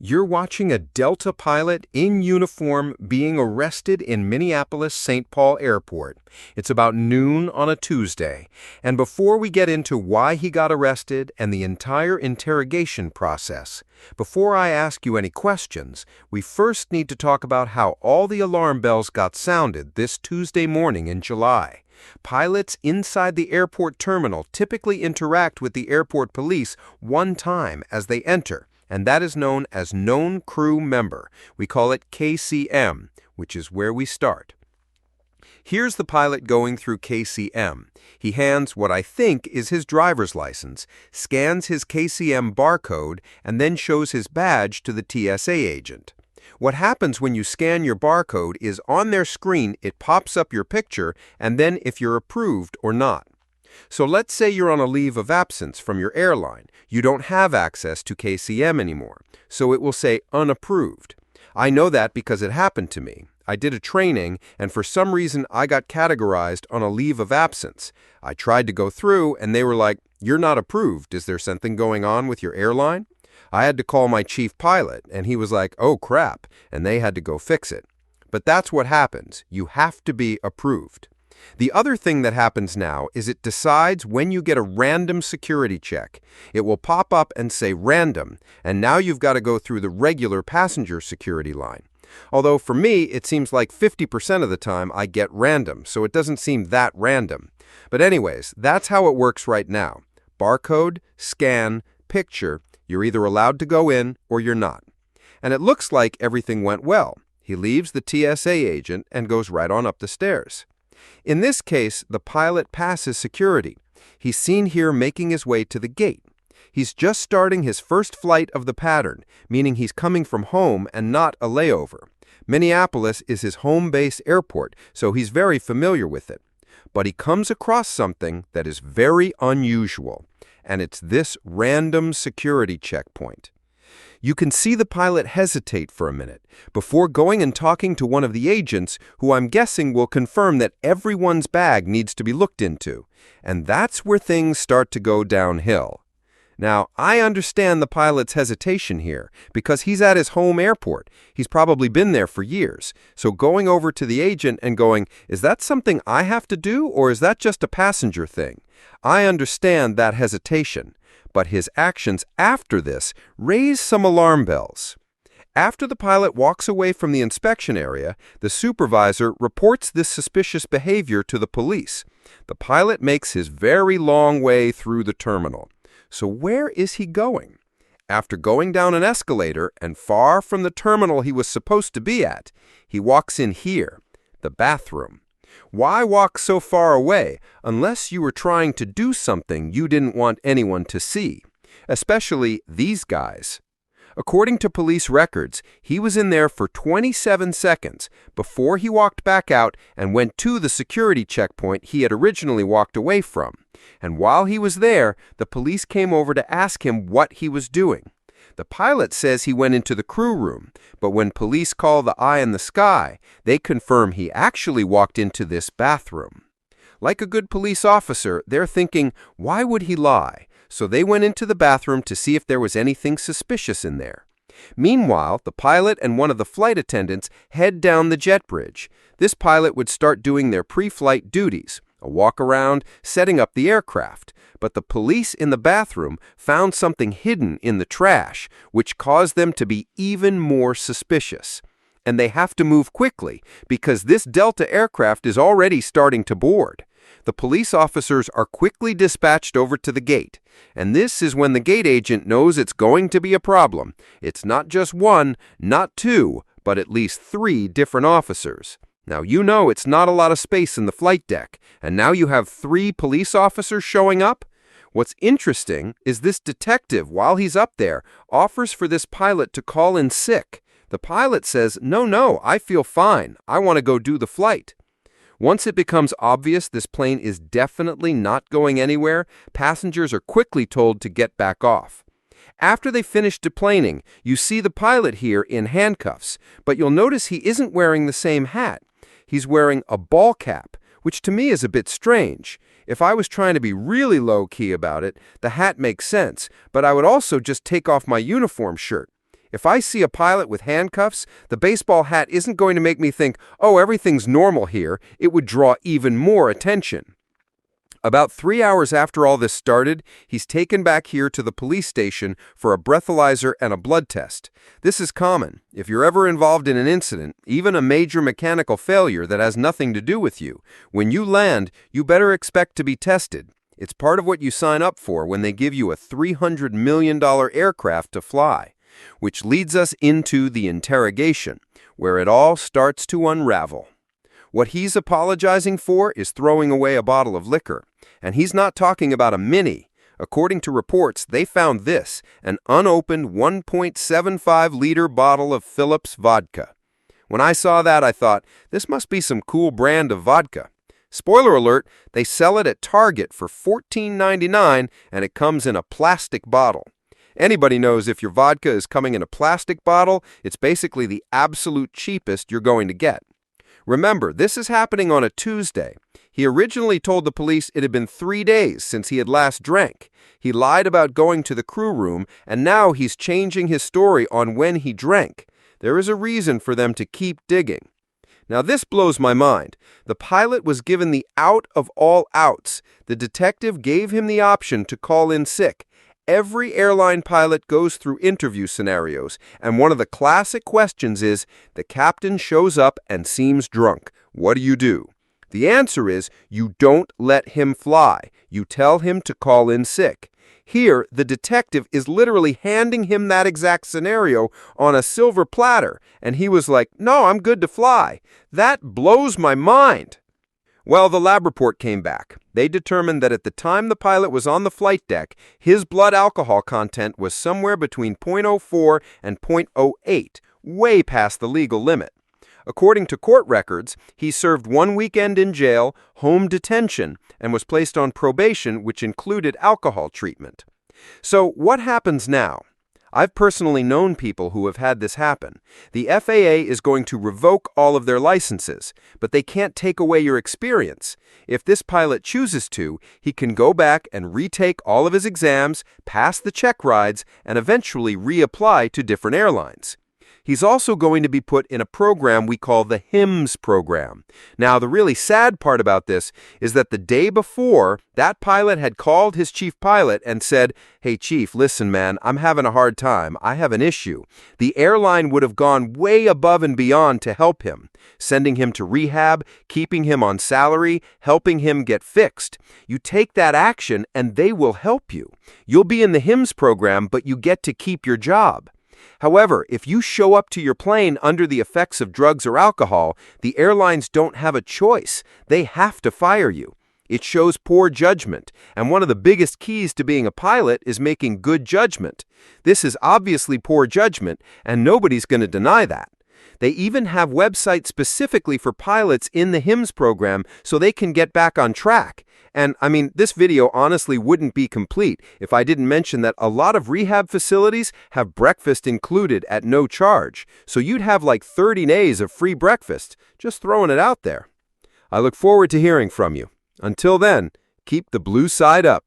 You're watching a Delta pilot in uniform being arrested in Minneapolis St. Paul Airport. It's about noon on a Tuesday. And before we get into why he got arrested and the entire interrogation process, before I ask you any questions, we first need to talk about how all the alarm bells got sounded this Tuesday morning in July. Pilots inside the airport terminal typically interact with the airport police one time as they enter, and that is known as Known Crew Member. We call it KCM, which is where we start. Here's the pilot going through KCM. He hands what I think is his driver's license, scans his KCM barcode, and then shows his badge to the TSA agent. What happens when you scan your barcode is on their screen it pops up your picture and then if you're approved or not. So let's say you're on a leave of absence from your airline. You don't have access to KCM anymore, so it will say unapproved. I know that because it happened to me. I did a training, and for some reason I got categorized on a leave of absence. I tried to go through, and they were like, "You're not approved. Is there something going on with your airline?" I had to call my chief pilot, and he was like, "Oh crap," and they had to go fix it. But that's what happens. You have to be approved. The other thing that happens now is it decides when you get a random security check. It will pop up and say random, and now you've got to go through the regular passenger security line. Although for me, it seems like 50% of the time I get random, so it doesn't seem that random. But anyways, that's how it works right now. Barcode, scan, picture, you're either allowed to go in or you're not. And it looks like everything went well. He leaves the TSA agent and goes right on up the stairs. In this case, the pilot passes security. He's seen here making his way to the gate. He's just starting his first flight of the pattern, meaning he's coming from home and not a layover. Minneapolis is his home base airport, so he's very familiar with it. But he comes across something that is very unusual, and it's this random security checkpoint. You can see the pilot hesitate for a minute before going and talking to one of the agents who I'm guessing will confirm that everyone's bag needs to be looked into. And that's where things start to go downhill. Now, I understand the pilot's hesitation here because he's at his home airport. He's probably been there for years. So going over to the agent and going, "Is that something I have to do or is that just a passenger thing?" I understand that hesitation. But his actions after this raise some alarm bells. After the pilot walks away from the inspection area, the supervisor reports this suspicious behavior to the police. The pilot makes his very long way through the terminal. So where is he going? After going down an escalator and far from the terminal he was supposed to be at, he walks in here, the bathroom. Why walk so far away unless you were trying to do something you didn't want anyone to see, especially these guys? According to police records, he was in there for 27 seconds before he walked back out and went to the security checkpoint he had originally walked away from. And while he was there, the police came over to ask him what he was doing. The pilot says he went into the crew room, but when police call the eye in the sky, they confirm he actually walked into this bathroom. Like a good police officer, they're thinking, why would he lie? So they went into the bathroom to see if there was anything suspicious in there. Meanwhile, the pilot and one of the flight attendants head down the jet bridge. This pilot would start doing their pre-flight duties, a walk around, setting up the aircraft. But the police in the bathroom found something hidden in the trash, which caused them to be even more suspicious. And they have to move quickly because this Delta aircraft is already starting to board. The police officers are quickly dispatched over to the gate. And this is when the gate agent knows it's going to be a problem. It's not just one, not two, but at least 3 different officers. Now, you know it's not a lot of space in the flight deck, and now you have 3 police officers showing up? What's interesting is this detective, while he's up there, offers for this pilot to call in sick. The pilot says, No, I feel fine. I want to go do the flight. Once it becomes obvious this plane is definitely not going anywhere, passengers are quickly told to get back off. After they finish deplaning, you see the pilot here in handcuffs, but you'll notice he isn't wearing the same hat. He's wearing a ball cap, which to me is a bit strange. If I was trying to be really low-key about it, the hat makes sense, but I would also just take off my uniform shirt. If I see a pilot with handcuffs, the baseball hat isn't going to make me think, oh, everything's normal here. It would draw even more attention. About 3 hours after all this started, he's taken back here to the police station for a breathalyzer and a blood test. This is common. If you're ever involved in an incident, even a major mechanical failure that has nothing to do with you, when you land, you better expect to be tested. It's part of what you sign up for when they give you a $300 million aircraft to fly. Which leads us into the interrogation, where it all starts to unravel. What he's apologizing for is throwing away a bottle of liquor. And he's not talking about a mini. According to reports, they found this, an unopened 1.75-liter bottle of Phillips vodka. When I saw that, I thought, this must be some cool brand of vodka. Spoiler alert, they sell it at Target for $14.99, and it comes in a plastic bottle. Anybody knows if your vodka is coming in a plastic bottle, it's basically the absolute cheapest you're going to get. Remember, this is happening on a Tuesday. He originally told the police it had been 3 days since he had last drank. He lied about going to the crew room, and now he's changing his story on when he drank. There is a reason for them to keep digging. Now this blows my mind. The pilot was given the out of all outs. The detective gave him the option to call in sick. Every airline pilot goes through interview scenarios, and one of the classic questions is, the captain shows up and seems drunk. What do you do? The answer is, you don't let him fly. You tell him to call in sick. Here, the detective is literally handing him that exact scenario on a silver platter, and he was like, no, I'm good to fly. That blows my mind. Well, the lab report came back. They determined that at the time the pilot was on the flight deck, his blood alcohol content was somewhere between 0.04 and 0.08, way past the legal limit. According to court records, he served 1 weekend in jail, home detention, and was placed on probation, which included alcohol treatment. So what happens now? I've personally known people who have had this happen. The FAA is going to revoke all of their licenses, but they can't take away your experience. If this pilot chooses to, he can go back and retake all of his exams, pass the check rides, and eventually reapply to different airlines. He's also going to be put in a program we call the HIMSS program. Now, the really sad part about this is that the day before, that pilot had called his chief pilot and said, hey, chief, listen, man, I'm having a hard time. I have an issue. The airline would have gone way above and beyond to help him, sending him to rehab, keeping him on salary, helping him get fixed. You take that action and they will help you. You'll be in the HIMSS program, but you get to keep your job. However, if you show up to your plane under the effects of drugs or alcohol, the airlines don't have a choice. They have to fire you. It shows poor judgment, and one of the biggest keys to being a pilot is making good judgment. This is obviously poor judgment, and nobody's going to deny that. They even have websites specifically for pilots in the HIMSS program so they can get back on track. And, I mean, this video honestly wouldn't be complete if I didn't mention that a lot of rehab facilities have breakfast included at no charge. So you'd have like 30 days of free breakfast. Just throwing it out there. I look forward to hearing from you. Until then, keep the blue side up.